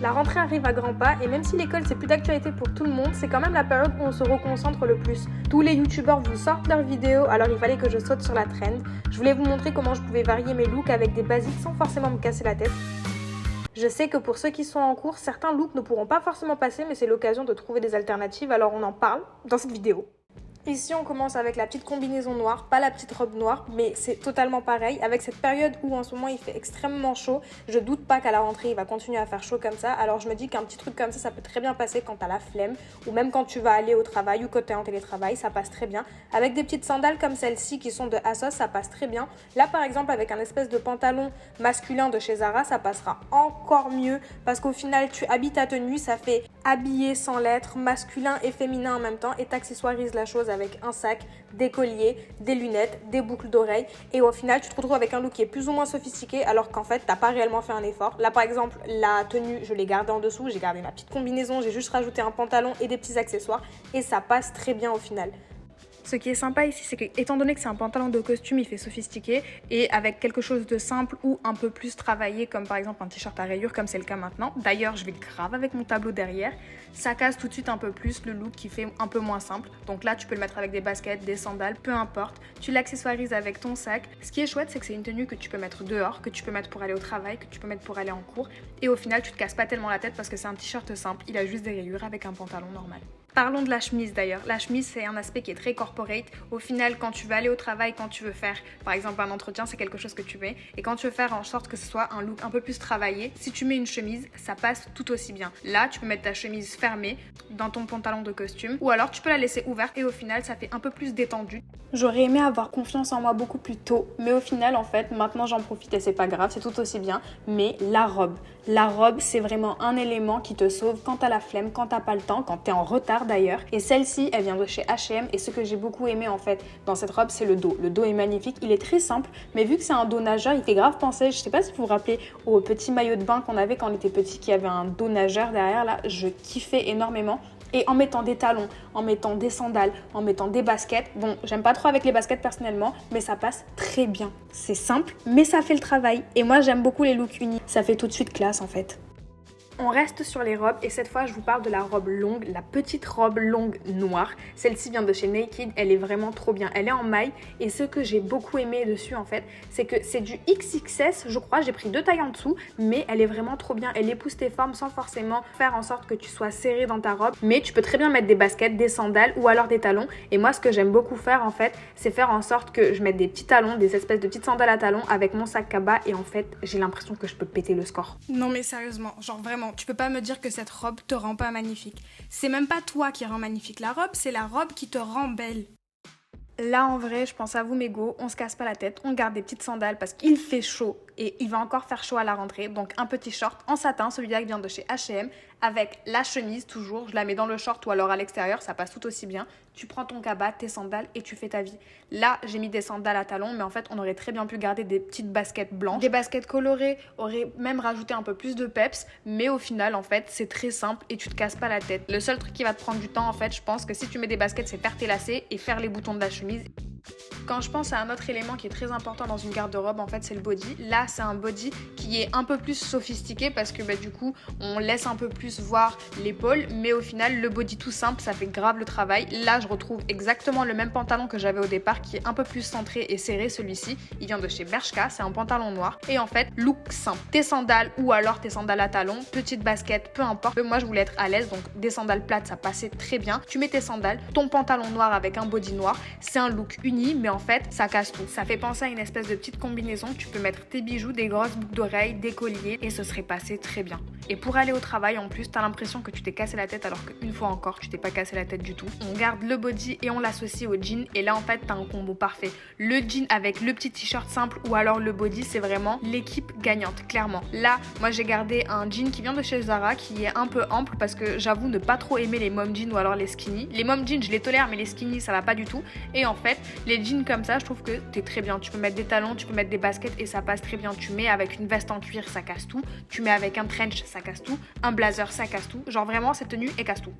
La rentrée arrive à grands pas et même si l'école c'est plus d'actualité pour tout le monde, c'est quand même la période où on se reconcentre le plus. Tous les youtubeurs vous sortent leurs vidéos, alors il fallait que je saute sur la trend. Je voulais vous montrer comment je pouvais varier mes looks avec des basiques sans forcément me casser la tête. Je sais que pour ceux qui sont en cours, certains looks ne pourront pas forcément passer, mais c'est l'occasion de trouver des alternatives, alors on en parle dans cette vidéo. Ici, on commence avec la petite combinaison noire, pas la petite robe noire, mais c'est totalement pareil. Avec cette période où en ce moment il fait extrêmement chaud, je doute pas qu'à la rentrée il va continuer à faire chaud comme ça. Alors je me dis qu'un petit truc comme ça peut très bien passer quand t'as la flemme ou même quand tu vas aller au travail ou quand t'es en télétravail, ça passe très bien. Avec des petites sandales comme celle-ci qui sont de ASOS, ça passe très bien. Là par exemple avec un espèce de pantalon masculin de chez Zara, ça passera encore mieux parce qu'au final tu habilles ta tenue, ça fait habillé sans l'être, masculin et féminin en même temps et t'accessoirises la chose avec un sac, des colliers, des lunettes, des boucles d'oreilles et au final tu te retrouves avec un look qui est plus ou moins sophistiqué alors qu'en fait t'as pas réellement fait un effort. Là par exemple la tenue je l'ai gardée en dessous, j'ai gardé ma petite combinaison, j'ai juste rajouté un pantalon et des petits accessoires et ça passe très bien au final. Ce qui est sympa ici, c'est que étant donné que c'est un pantalon de costume, il fait sophistiqué et avec quelque chose de simple ou un peu plus travaillé comme par exemple un t-shirt à rayures comme c'est le cas maintenant. D'ailleurs, je vais grave avec mon tableau derrière. Ça casse tout de suite un peu plus le look qui fait un peu moins simple. Donc là, tu peux le mettre avec des baskets, des sandales, peu importe. Tu l'accessoirises avec ton sac. Ce qui est chouette, c'est que c'est une tenue que tu peux mettre dehors, que tu peux mettre pour aller au travail, que tu peux mettre pour aller en cours. Et au final, tu te casses pas tellement la tête parce que c'est un t-shirt simple. Il a juste des rayures avec un pantalon normal. Parlons de la chemise d'ailleurs. La chemise, c'est un aspect qui est très corporate. Au final, quand tu vas aller au travail, quand tu veux faire par exemple un entretien, c'est quelque chose que tu mets. Et quand tu veux faire en sorte que ce soit un look un peu plus travaillé, si tu mets une chemise, ça passe tout aussi bien. Là, tu peux mettre ta chemise fermée dans ton pantalon de costume ou alors tu peux la laisser ouverte et au final, ça fait un peu plus détendu. J'aurais aimé avoir confiance en moi beaucoup plus tôt, mais au final, en fait, maintenant j'en profite et c'est pas grave, c'est tout aussi bien. Mais la robe, c'est vraiment un élément qui te sauve quand t'as la flemme, quand t'as pas le temps, quand t'es en retard d'ailleurs. Et celle-ci, elle vient de chez H&M et ce que j'ai beaucoup aimé en fait dans cette robe, c'est le dos. Le dos est magnifique, il est très simple, mais vu que c'est un dos nageur, il fait grave penser, je sais pas si vous vous rappelez, au petit maillot de bain qu'on avait quand on était petit, qui avait un dos nageur derrière là, je kiffais énormément. Et en mettant des talons, en mettant des sandales, en mettant des baskets. Bon, j'aime pas trop avec les baskets personnellement, mais ça passe très bien. C'est simple, mais ça fait le travail. Et moi, j'aime beaucoup les looks unis. Ça fait tout de suite classe en fait. On reste sur les robes et cette fois je vous parle de la robe longue, la petite robe longue noire. Celle-ci vient de chez Naked, elle est vraiment trop bien. Elle est en maille et ce que j'ai beaucoup aimé dessus en fait, c'est que c'est du XXS, je crois, j'ai pris 2 tailles en dessous, mais elle est vraiment trop bien. Elle épouse tes formes sans forcément faire en sorte que tu sois serré dans ta robe, mais tu peux très bien mettre des baskets, des sandales ou alors des talons. Et moi ce que j'aime beaucoup faire en fait, c'est faire en sorte que je mette des petits talons, des espèces de petites sandales à talons avec mon sac cabas et en fait j'ai l'impression que je peux péter le score. Non mais sérieusement, genre vraiment, tu peux pas me dire que cette robe te rend pas magnifique. C'est même pas toi qui rend magnifique la robe, c'est la robe qui te rend belle. Là en vrai, je pense à vous mes go, on se casse pas la tête, on garde des petites sandales parce qu'il fait chaud et il va encore faire chaud à la rentrée. Donc un petit short en satin, celui-là qui vient de chez H&M avec la chemise toujours, je la mets dans le short ou alors à l'extérieur, ça passe tout aussi bien. Tu prends ton cabas, tes sandales et tu fais ta vie. Là, j'ai mis des sandales à talons, mais en fait, on aurait très bien pu garder des petites baskets blanches. Des baskets colorées auraient même rajouté un peu plus de peps, mais au final, en fait, c'est très simple et tu te casses pas la tête. Le seul truc qui va te prendre du temps, en fait, je pense que si tu mets des baskets, c'est faire tes lacets et faire les boutons de la chemise. Quand je pense à un autre élément qui est très important dans une garde-robe, en fait, c'est le body. Là, c'est un body qui est un peu plus sophistiqué parce que du coup, on laisse un peu plus voir l'épaule. Mais au final, le body tout simple, ça fait grave le travail. Là, je retrouve exactement le même pantalon que j'avais au départ qui est un peu plus centré et serré, celui-ci. Il vient de chez Bershka, c'est un pantalon noir. Et en fait, look simple. Tes sandales ou alors tes sandales à talons, petite basket, peu importe. Moi, je voulais être à l'aise, donc des sandales plates, ça passait très bien. Tu mets tes sandales, ton pantalon noir avec un body noir. C'est un look uni, mais en fait, ça casse tout. Ça fait penser à une espèce de petite combinaison. Tu peux mettre tes bijoux, des grosses boucles d'oreilles, des colliers et ce serait passé très bien. Et pour aller au travail, en plus, t'as l'impression que tu t'es cassé la tête alors qu'une fois encore, tu t'es pas cassé la tête du tout. On garde le body et on l'associe au jean et là, en fait, t'as un combo parfait. Le jean avec le petit t-shirt simple ou alors le body, c'est vraiment l'équipe gagnante, clairement. Là, moi, j'ai gardé un jean qui vient de chez Zara qui est un peu ample parce que j'avoue ne pas trop aimer les mom jeans ou alors les skinny. Les mom jeans, je les tolère, mais les skinny, ça va pas du tout. Et en fait, les jeans comme ça, je trouve que t'es très bien. Tu peux mettre des talons, tu peux mettre des baskets et ça passe très bien. Tu mets avec une veste en cuir, ça casse tout. Tu mets avec un trench, ça casse tout. Un blazer, ça casse tout. Genre vraiment, cette tenue, elle casse tout.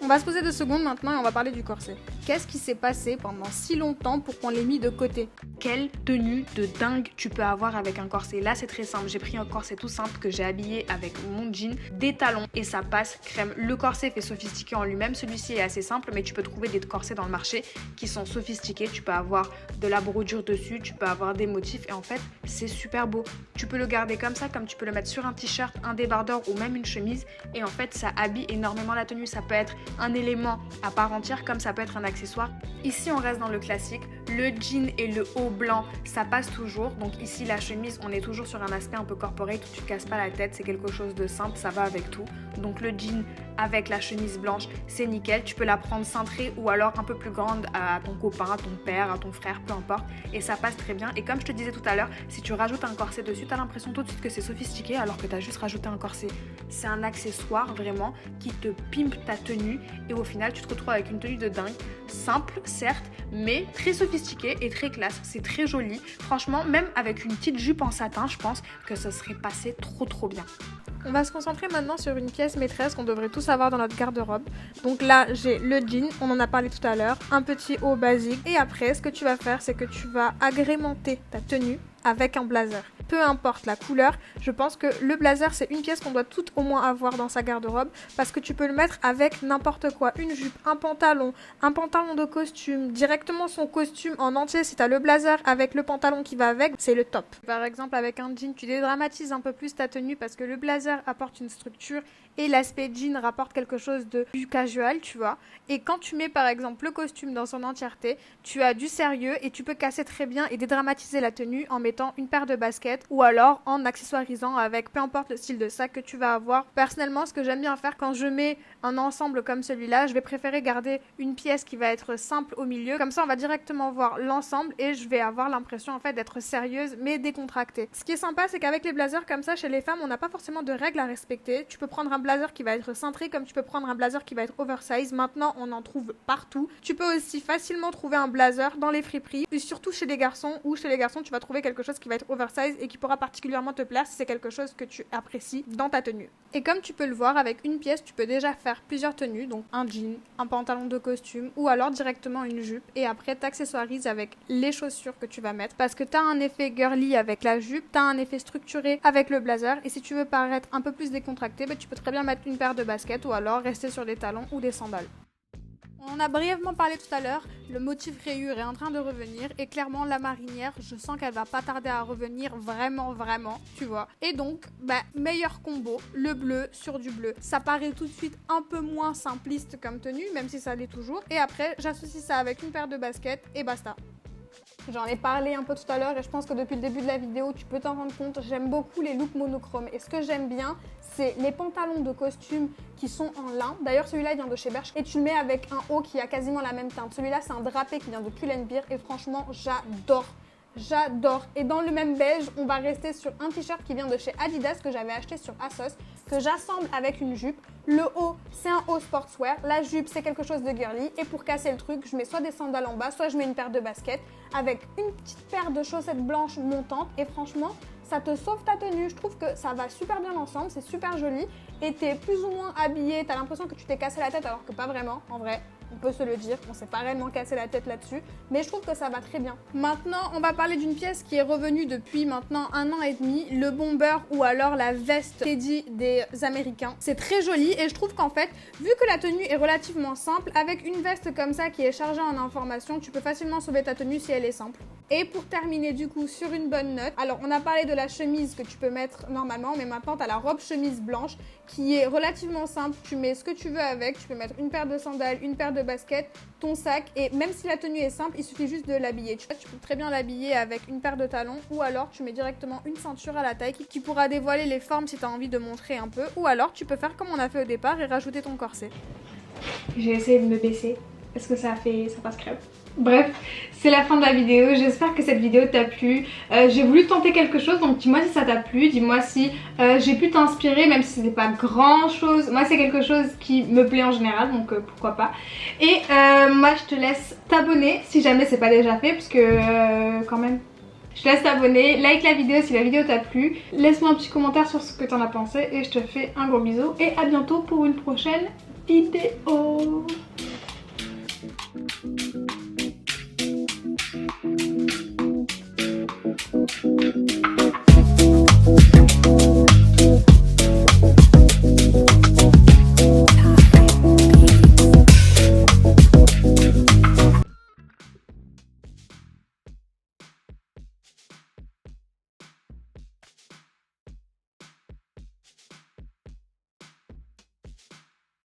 On va se poser 2 secondes maintenant et on va parler du corset. Qu'est-ce qui s'est passé pendant si longtemps pour qu'on l'ait mis de côté? Quelle tenue de dingue tu peux avoir avec un corset? Là c'est très simple, j'ai pris un corset tout simple que j'ai habillé avec mon jean, des talons et ça passe crème. Le corset fait sophistiqué en lui-même, celui-ci est assez simple mais tu peux trouver des corsets dans le marché qui sont sophistiqués. Tu peux avoir de la brodure dessus, tu peux avoir des motifs et en fait c'est super beau. Tu peux le garder comme ça, comme tu peux le mettre sur un t-shirt, un débardeur ou même une chemise et en fait ça habille énormément la tenue. Ça peut être un élément à part entière comme ça peut être un accessoire. Ici on reste dans le classique, le jean et le haut blanc ça passe toujours. Donc ici la chemise on est toujours sur un aspect un peu corporate où tu te casses pas la tête, c'est quelque chose de simple, ça va avec tout. Donc le jean avec la chemise blanche c'est nickel, tu peux la prendre cintrée ou alors un peu plus grande à ton copain, à ton père, à ton frère, peu importe et ça passe très bien. Et comme je te disais tout à l'heure, si tu rajoutes un corset dessus t'as l'impression tout de suite que c'est sophistiqué alors que t'as juste rajouté un corset. C'est un accessoire vraiment qui te pimpe ta tenue et au final tu te retrouves avec une tenue de dingue, simple certes mais très sophistiquée et très classe, c'est très joli. Franchement même avec une petite jupe en satin je pense que ça serait passé trop bien. On va se concentrer maintenant sur une pièce maîtresse qu'on devrait tous avoir dans notre garde-robe. Donc là, j'ai le jean, on en a parlé tout à l'heure, un petit haut basique. Et après, ce que tu vas faire, c'est que tu vas agrémenter ta tenue avec un blazer. Peu importe la couleur, je pense que le blazer c'est une pièce qu'on doit tout au moins avoir dans sa garde-robe parce que tu peux le mettre avec n'importe quoi, une jupe, un pantalon de costume, directement son costume en entier. Si tu as le blazer avec le pantalon qui va avec, c'est le top. Par exemple avec un jean, tu dédramatises un peu plus ta tenue parce que le blazer apporte une structure et l'aspect jean rapporte quelque chose de plus casual, tu vois. Et quand tu mets par exemple le costume dans son entièreté, tu as du sérieux et tu peux casser très bien et dédramatiser la tenue en mettant une paire de baskets ou alors en accessoirisant avec peu importe le style de sac que tu vas avoir. Personnellement, ce que j'aime bien faire quand je mets un ensemble comme celui-là, je vais préférer garder une pièce qui va être simple au milieu. Comme ça, on va directement voir l'ensemble et je vais avoir l'impression en fait d'être sérieuse mais décontractée. Ce qui est sympa, c'est qu'avec les blazers comme ça, chez les femmes, on n'a pas forcément de règles à respecter. Tu peux prendre un blazer qui va être cintré comme tu peux prendre un blazer qui va être oversize. Maintenant, on en trouve partout. Tu peux aussi facilement trouver un blazer dans les friperies et surtout chez les garçons ou chez les garçons, tu vas trouver quelque chose qui va être oversize et qui pourra particulièrement te plaire si c'est quelque chose que tu apprécies dans ta tenue. Et comme tu peux le voir, avec une pièce, tu peux déjà faire plusieurs tenues, donc un jean, un pantalon de costume ou alors directement une jupe et après t'accessoirises avec les chaussures que tu vas mettre parce que t'as un effet girly avec la jupe, t'as un effet structuré avec le blazer et si tu veux paraître un peu plus décontracté, tu peux très bien mettre une paire de baskets ou alors rester sur des talons ou des sandales. On en a brièvement parlé tout à l'heure, le motif rayure est en train de revenir et clairement la marinière, je sens qu'elle va pas tarder à revenir vraiment, tu vois. Et donc, meilleur combo, le bleu sur du bleu. Ça paraît tout de suite un peu moins simpliste comme tenue, même si ça l'est toujours. Et après, j'associe ça avec une paire de baskets et basta. J'en ai parlé un peu tout à l'heure et je pense que depuis le début de la vidéo, tu peux t'en rendre compte, j'aime beaucoup les looks monochromes. Et ce que j'aime bien, c'est les pantalons de costume qui sont en lin. D'ailleurs, celui-là, il vient de chez Bershka. Et tu le mets avec un haut qui a quasiment la même teinte. Celui-là, c'est un drapé qui vient de Pull&Bear et franchement, j'adore. J'adore. Et dans le même beige, on va rester sur un t-shirt qui vient de chez Adidas que j'avais acheté sur ASOS, que j'assemble avec une jupe. Le haut, c'est un haut sportswear. La jupe, c'est quelque chose de girly. Et pour casser le truc, je mets soit des sandales en bas, soit je mets une paire de baskets avec une petite paire de chaussettes blanches montantes. Et franchement, ça te sauve ta tenue. Je trouve que ça va super bien ensemble, c'est super joli. Et t'es plus ou moins habillée, t'as l'impression que tu t'es cassé la tête alors que pas vraiment, en vrai. On peut se le dire, on s'est pas réellement cassé la tête là-dessus, mais je trouve que ça va très bien. Maintenant, on va parler d'une pièce qui est revenue depuis maintenant 1 an et demi, le bomber ou alors la veste Teddy des Américains. C'est très joli et je trouve qu'en fait, vu que la tenue est relativement simple, avec une veste comme ça qui est chargée en informations, tu peux facilement sauver ta tenue si elle est simple. Et pour terminer du coup sur une bonne note, alors on a parlé de la chemise que tu peux mettre normalement, mais maintenant tu as la robe chemise blanche qui est relativement simple, tu mets ce que tu veux avec, tu peux mettre une paire de sandales, une paire de baskets, ton sac et même si la tenue est simple, il suffit juste de l'habiller. Tu peux très bien l'habiller avec une paire de talons ou alors tu mets directement une ceinture à la taille qui pourra dévoiler les formes si tu as envie de montrer un peu ou alors tu peux faire comme on a fait au départ et rajouter ton corset. J'ai essayé de me baisser parce que ça passe crème. Bref, c'est la fin de la vidéo, j'espère que cette vidéo t'a plu. J'ai voulu tenter quelque chose, donc dis-moi si ça t'a plu, dis-moi si j'ai pu t'inspirer, même si c'était pas grand chose. Moi c'est quelque chose qui me plaît en général, donc pourquoi pas. Et moi je te laisse t'abonner si jamais c'est pas déjà fait, parce que quand même... Je te laisse t'abonner, like la vidéo si la vidéo t'a plu, laisse-moi un petit commentaire sur ce que t'en as pensé et je te fais un gros bisou et à bientôt pour une prochaine vidéo.